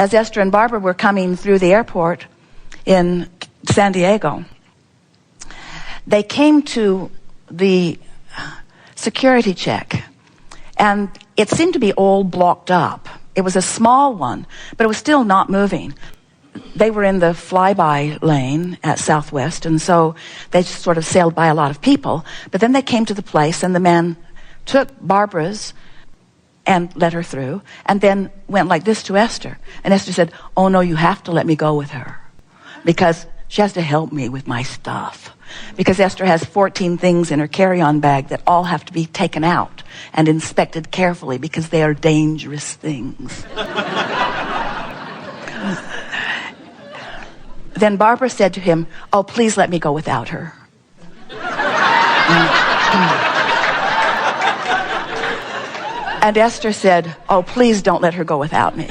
as Esther and Barbara were coming through the airport in San Diego, they came to the security check, and it seemed to be all blocked up. It was a small one, but it was still not moving. They were in the flyby lane at Southwest, and so they just sort of sailed by a lot of people. But then they came to the place, and the man took Barbara's and let her through, and then went like this to Esther. And Esther said, "Oh no, you have to let me go with her, because she has to help me with my stuff." Because Esther has 14 things in her carry-on bag that all have to be taken out and inspected carefully because they are dangerous things. Then Barbara said to him, "Oh, please let me go without her." And Esther said, "Oh, please don't let her go without me."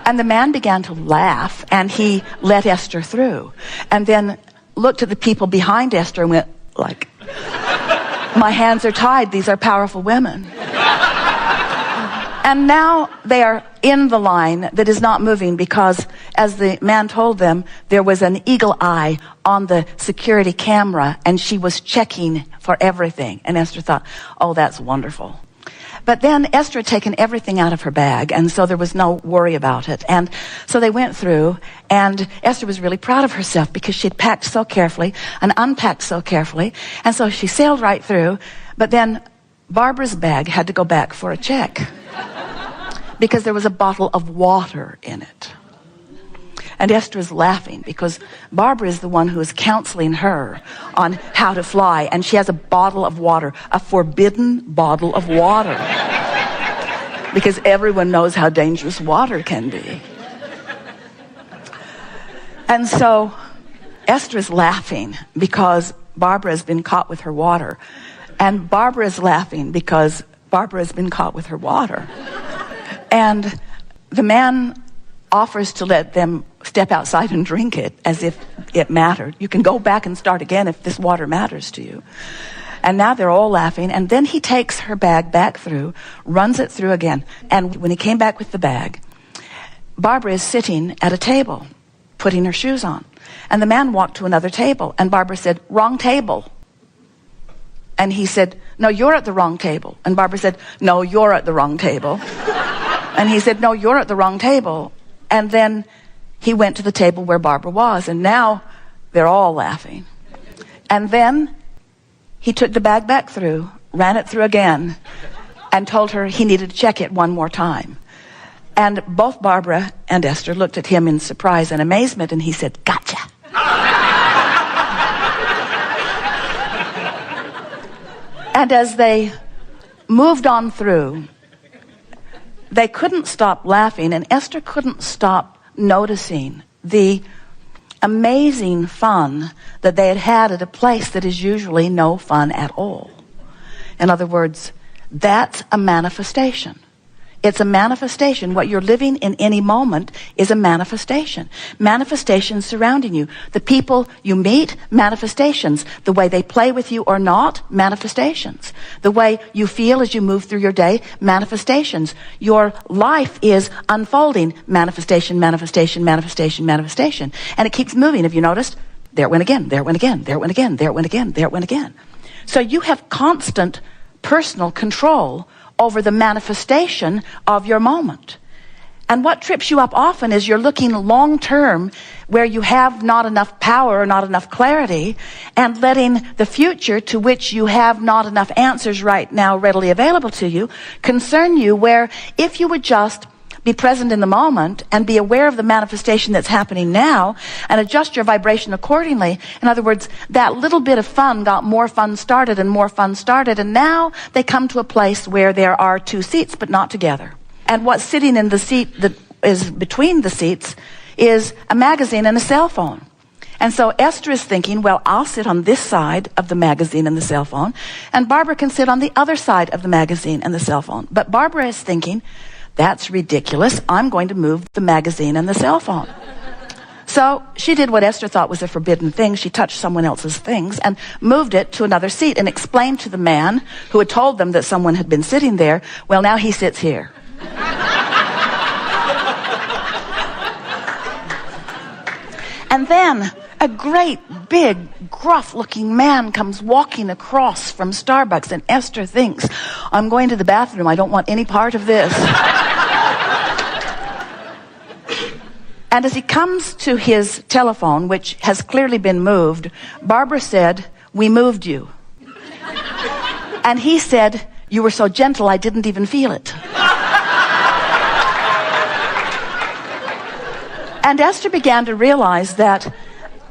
And the man began to laugh, and he let Esther through. And then looked at the people behind Esther and went like, "My hands are tied. These are powerful women." And now they are in the line that is not moving because, as the man told them, there was an eagle eye on the security camera and she was checking for everything. And Esther thought, "Oh, that's wonderful." But then Esther had taken everything out of her bag, and so there was no worry about it. And so they went through, and Esther was really proud of herself because she had packed so carefully and unpacked so carefully. And so she sailed right through, but then Barbara's bag had to go back for a check because there was a bottle of water in it. And Esther is laughing because Barbara is the one who is counseling her on how to fly, and she has a bottle of water, a forbidden bottle of water, because everyone knows how dangerous water can be. And so Esther is laughing because Barbara has been caught with her water, and Barbara is laughing because Barbara has been caught with her water. And the man offers to let them step outside and drink it as if it mattered. You can go back and start again if this water matters to you. And now they're all laughing. And then he takes her bag back through, runs it through again. And when he came back with the bag, Barbara is sitting at a table, putting her shoes on. And the man walked to another table. And Barbara said, "Wrong table." And he said, "No, you're at the wrong table." And Barbara said, "No, you're at the wrong table." And he said, "No, you're at the wrong table." And then he went to the table where Barbara was, and now they're all laughing. And then he took the bag back through, ran it through again, and told her he needed to check it one more time. And both Barbara and Esther looked at him in surprise and amazement, and he said, "Gotcha." And as they moved on through, they couldn't stop laughing, and Esther couldn't stop noticing the amazing fun that they had had at a place that is usually no fun at all. In other words, that's a manifestation. It's a manifestation. What you're living in any moment is a manifestation. Manifestations surrounding you. The people you meet, manifestations. The way they play with you or not, manifestations. The way you feel as you move through your day, manifestations. Your life is unfolding, manifestation, manifestation, manifestation, manifestation. And it keeps moving. Have you noticed? There it went again, there it went again, there it went again, there it went again, there it went again. So you have constant personal control over the manifestation of your moment. And what trips you up often is you're looking long term where you have not enough power or not enough clarity, and letting the future, to which you have not enough answers right now readily available to you, concern you, where if you would just be present in the moment and be aware of the manifestation that's happening now and adjust your vibration accordingly. In other words, that little bit of fun got more fun started and more fun started, and now they come to a place where there are two seats but not together. And what's sitting in the seat that is between the seats is a magazine and a cell phone. And so Esther is thinking, well, I'll sit on this side of the magazine and the cell phone, and Barbara can sit on the other side of the magazine and the cell phone. But Barbara is thinking, that's ridiculous. I'm going to move the magazine and the cell phone. So she did what Esther thought was a forbidden thing. She touched someone else's things and moved it to another seat and explained to the man who had told them that someone had been sitting there, well, now he sits here. And then a great, big, gruff-looking man comes walking across from Starbucks, and Esther thinks, I'm going to the bathroom. I don't want any part of this. And as he comes to his telephone, which has clearly been moved, Barbara said, we moved you. And he said, you were so gentle, I didn't even feel it. And Esther began to realize that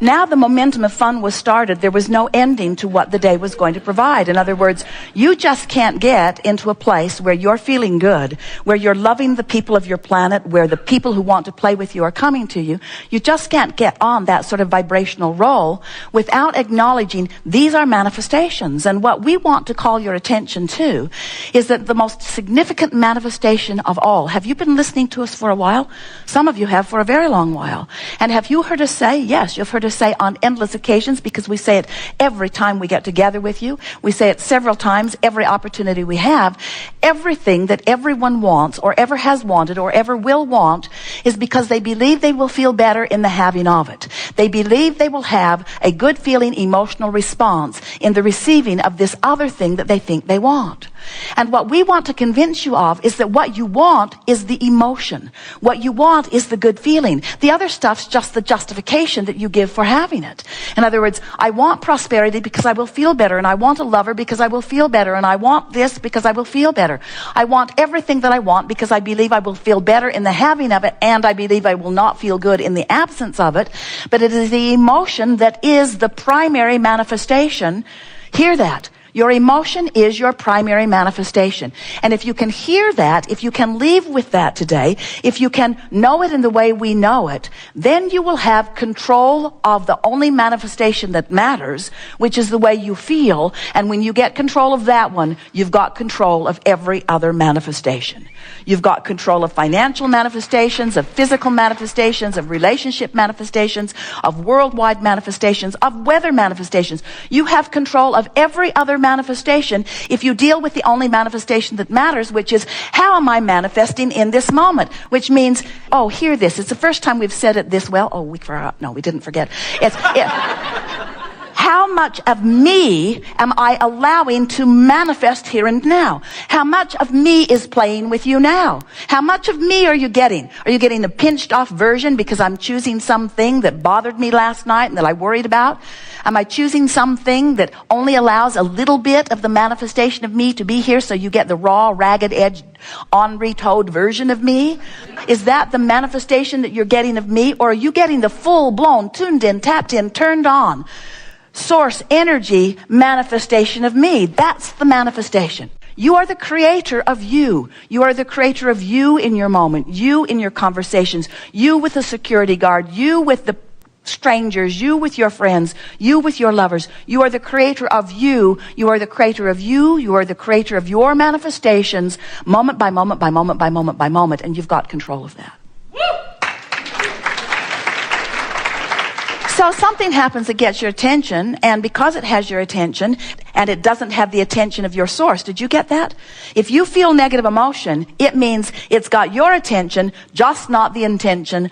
now the momentum of fun was started. There was no ending to what the day was going to provide. In other words, you just can't get into a place where you're feeling good, where you're loving the people of your planet, where the people who want to play with you are coming to you. You just can't get on that sort of vibrational roll without acknowledging these are manifestations. And what we want to call your attention to is that the most significant manifestation of all. Have you been listening to us for a while? Some of you have for a very long while. And have you heard us say, yes, you've heard us say on endless occasions, because we say it every time we get together with you. We say it several times every opportunity we have. Everything that everyone wants or ever has wanted or ever will want is because they believe they will feel better in the having of it. They believe they will have a good feeling emotional response in the receiving of this other thing that they think they want. And what we want to convince you of is that what you want is the emotion. What you want is the good feeling. The other stuff's just the justification that you give for having it. In other words, I want prosperity because I will feel better, and I want a lover because I will feel better, and I want this because I will feel better. I want everything that I want because I believe I will feel better in the having of it, and I believe I will not feel good in the absence of it. But it is the emotion that is the primary manifestation. Hear that. Your emotion is your primary manifestation. And if you can hear that, if you can leave with that today, if you can know it in the way we know it, then you will have control of the only manifestation that matters, which is the way you feel. And when you get control of that one, you've got control of every other manifestation. You've got control of financial manifestations, of physical manifestations, of relationship manifestations, of worldwide manifestations, of weather manifestations. You have control of every other manifestation if you deal with the only manifestation that matters, which is, how am I manifesting in this moment? Which means, oh, hear this. It's the first time we've said it this well. Oh, we forgot. No, we didn't forget. How much of me am I allowing to manifest here and now? How much of me is playing with you now? How much of me are you getting? Are you getting the pinched off version because I'm choosing something that bothered me last night and that I worried about? Am I choosing something that only allows a little bit of the manifestation of me to be here so you get the raw, ragged edged, on-retoed version of me? Is that the manifestation that you're getting of me? Or are you getting the full-blown, tuned in, tapped in, turned on, source energy manifestation of me? That's the manifestation. You are the creator of you. You are the creator of you in your moment, you in your conversations, you with the security guard, you with the strangers, you with your friends, you with your lovers. You are the creator of you. You are the creator of you. You are the creator of your manifestations, moment by moment by moment by moment by moment, and you've got control of that. So something happens that gets your attention, and because it has your attention, and it doesn't have the attention of your source. Did you get that? If you feel negative emotion, it means it's got your attention, just not the intention,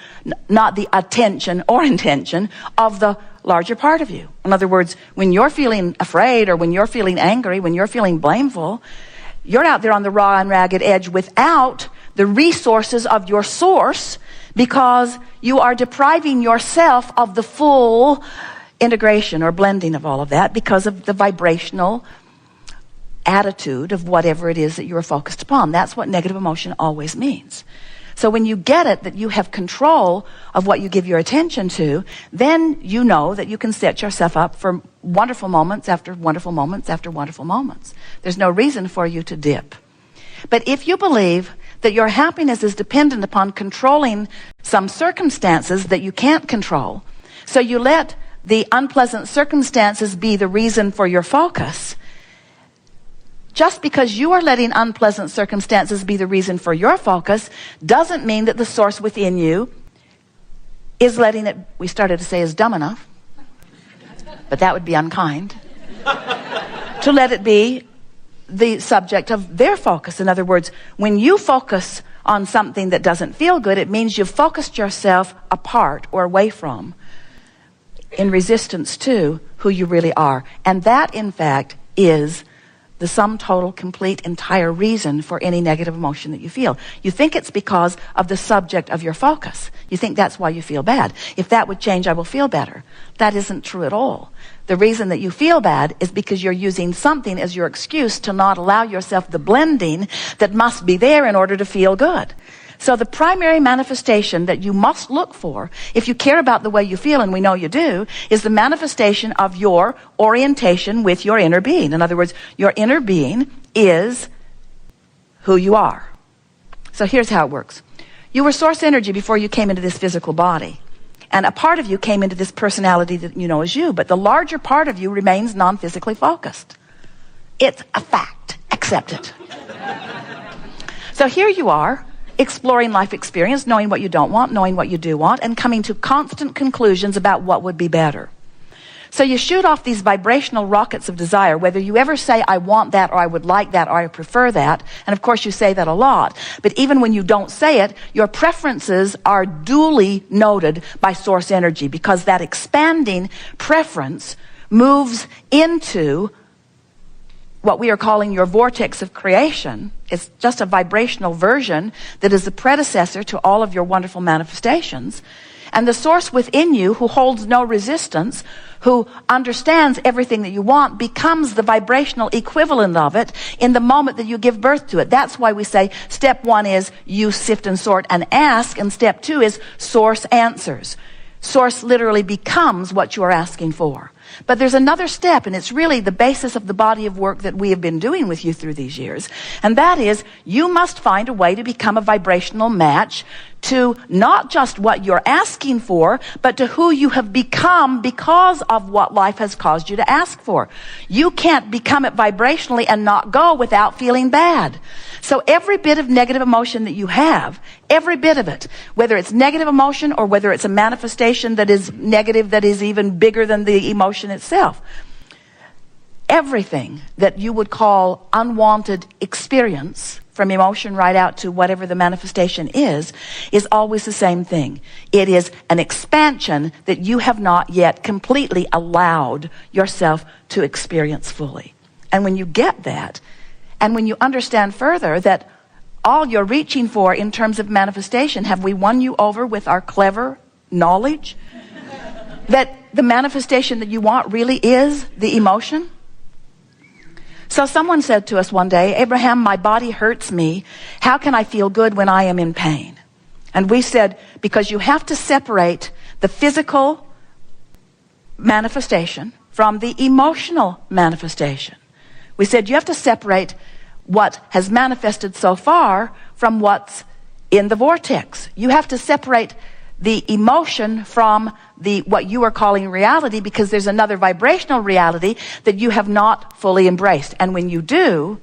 not the attention or intention of the larger part of you. In other words, when you're feeling afraid, or when you're feeling angry, when you're feeling blameful, you're out there on the raw and ragged edge without the resources of your source, because you are depriving yourself of the full integration or blending of all of that because of the vibrational attitude of whatever it is that you are focused upon. That's what negative emotion always means. So when you get it, that you have control of what you give your attention to, then you know that you can set yourself up for wonderful moments after wonderful moments after wonderful moments. There's no reason for you to dip. But if you believe that your happiness is dependent upon controlling some circumstances that you can't control, so you let the unpleasant circumstances be the reason for your focus, just because you are letting unpleasant circumstances be the reason for your focus doesn't mean that the source within you is letting it, we started to say is dumb enough, but that would be unkind, to let it be the subject of their focus. In other words, when you focus on something that doesn't feel good, it means you've focused yourself apart or away from in resistance to who you really are. And that, in fact, is the sum total, complete, entire reason for any negative emotion that you feel. You think it's because of the subject of your focus. You think that's why you feel bad. If that would change, I will feel better. That isn't true at all. The reason that you feel bad is because you're using something as your excuse to not allow yourself the blending that must be there in order to feel good. So the primary manifestation that you must look for, if you care about the way you feel, and we know you do, is the manifestation of your orientation with your inner being. In other words, your inner being is who you are. So here's how it works. You were source energy before you came into this physical body. And a part of you came into this personality that you know as you, but the larger part of you remains non-physically focused. It's a fact. Accept it. So here you are, exploring life experience, knowing what you don't want, knowing what you do want, and coming to constant conclusions about what would be better. So you shoot off these vibrational rockets of desire, whether you ever say, I want that, or I would like that, or I prefer that. And of course you say that a lot. But even when you don't say it, your preferences are duly noted by source energy, because that expanding preference moves into what we are calling your vortex of creation. It's just a vibrational version that is the predecessor to all of your wonderful manifestations. And the source within you, who holds no resistance, who understands everything that you want, becomes the vibrational equivalent of it in the moment that you give birth to it. That's why we say step 1 is you sift and sort and ask, and step 2 is source answers. Source literally becomes what you are asking for. But there's another step, and it's really the basis of the body of work that we have been doing with you through these years. And that is, you must find a way to become a vibrational match to not just what you're asking for, but to who you have become because of what life has caused you to ask for. You can't become it vibrationally and not go without feeling bad. So every bit of negative emotion that you have, every bit of it, whether it's negative emotion or whether it's a manifestation that is negative, that is even bigger than the emotion itself, everything that you would call unwanted experience, from emotion right out to whatever the manifestation is always the same thing. It is an expansion that you have not yet completely allowed yourself to experience fully. And when you get that, and when you understand further that all you're reaching for in terms of manifestation, have we won you over with our clever knowledge that the manifestation that you want really is the emotion? So someone said to us one day, Abraham, my body hurts me. How can I feel good when I am in pain? And we said, because you have to separate the physical manifestation from the emotional manifestation. We said you have to separate what has manifested so far from what's in the vortex. You have to separate the emotion from what you are calling reality, because there's another vibrational reality that you have not fully embraced. And when you do,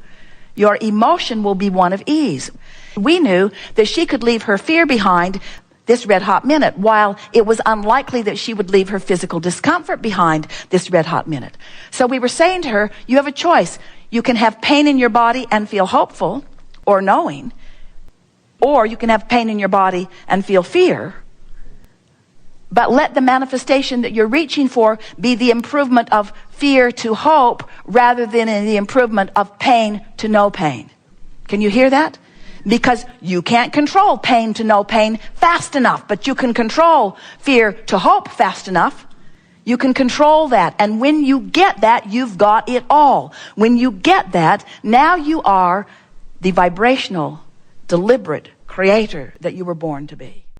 your emotion will be one of ease. We knew that she could leave her fear behind this red hot minute, while it was unlikely that she would leave her physical discomfort behind this red hot minute. So we were saying to her, you have a choice. You can have pain in your body and feel hopeful or knowing, or you can have pain in your body and feel fear. But let the manifestation that you're reaching for be the improvement of fear to hope rather than in the improvement of pain to no pain. Can you hear that? Because you can't control pain to no pain fast enough, but you can control fear to hope fast enough. You can control that. And when you get that, you've got it all. When you get that, now you are the vibrational, deliberate creator that you were born to be.